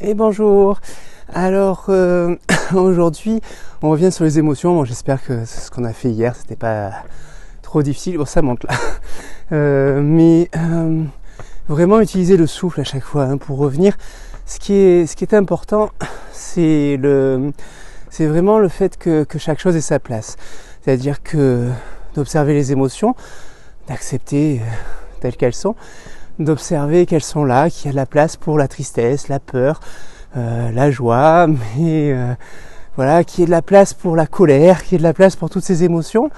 Et bonjour. Alors aujourd'hui on revient sur les émotions. Bon, j'espère que ce qu'on a fait hier c'était pas trop difficile. Bon, ça monte là. Mais vraiment utiliser le souffle à chaque fois pour revenir. Ce qui est important, c'est vraiment le fait que chaque chose ait sa place. C'est-à-dire que d'observer les émotions, d'accepter telles qu'elles sont, d'observer qu'elles sont là, qu'il y a de la place pour la tristesse, la peur, la joie, mais voilà, qu'il y ait de la place pour la colère, qu'il y ait de la place pour toutes ces émotions,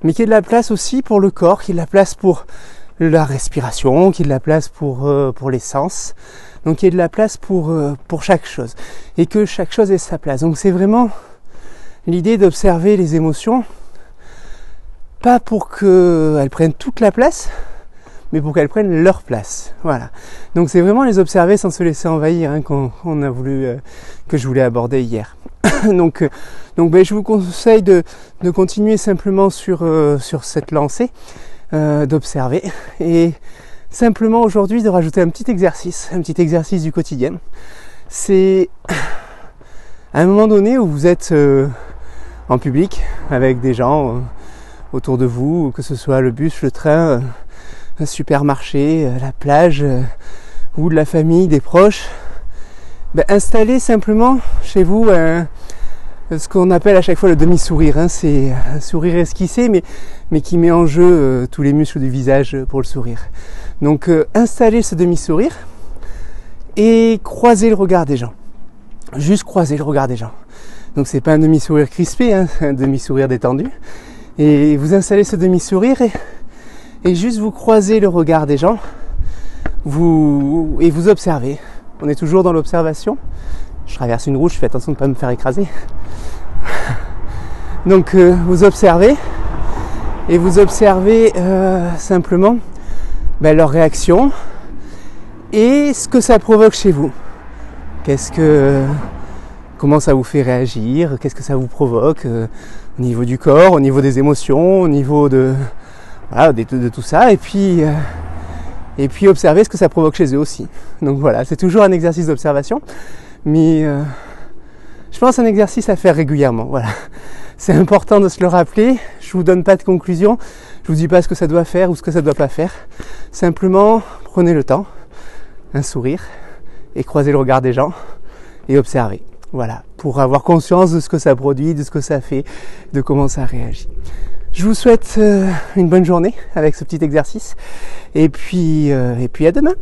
mais qu'il y ait de la place aussi pour le corps, qu'il y ait de la place pour la respiration, qu'il y ait de la place pour les sens, donc qu'il y ait de la place pour chaque chose, et que chaque chose ait sa place. Donc c'est vraiment l'idée d'observer les émotions, pas pour qu'elles prennent toute la place, mais pour qu'elles prennent leur place. Voilà. Donc c'est vraiment les observer sans se laisser envahir qu'on a voulu, que je voulais aborder hier. donc je vous conseille de continuer simplement sur cette lancée, d'observer, et simplement aujourd'hui de rajouter un petit exercice du quotidien. C'est à un moment donné où vous êtes en public avec des gens autour de vous, que ce soit le bus, le train, un supermarché, la plage, ou de la famille, des proches, installez simplement chez vous ce qu'on appelle à chaque fois le demi-sourire. C'est un sourire esquissé, mais qui met en jeu tous les muscles du visage pour le sourire. Donc installez ce demi-sourire et croisez le regard des gens. Juste croisez le regard des gens. Donc c'est pas un demi-sourire crispé, c'est un demi-sourire détendu. Et vous installez ce demi-sourire et juste vous croisez le regard des gens, et vous observez. On est toujours dans l'observation. Je traverse une route, je fais attention de ne pas me faire écraser. Donc vous observez, et vous observez simplement leur réaction et ce que ça provoque chez vous. Comment ça vous fait réagir, qu'est-ce que ça vous provoque au niveau du corps, au niveau des émotions, au niveau de tout ça, et puis observer ce que ça provoque chez eux aussi. Donc voilà, c'est toujours un exercice d'observation, mais je pense un exercice à faire régulièrement. Voilà, c'est important de se le rappeler. Je vous donne pas de conclusion, je vous dis pas ce que ça doit faire ou ce que ça doit pas faire. Simplement, prenez le temps, un sourire, et croisez le regard des gens et observez. Voilà, pour avoir conscience de ce que ça produit, de ce que ça fait, de comment ça réagit. Je vous souhaite une bonne journée avec ce petit exercice, et puis à demain.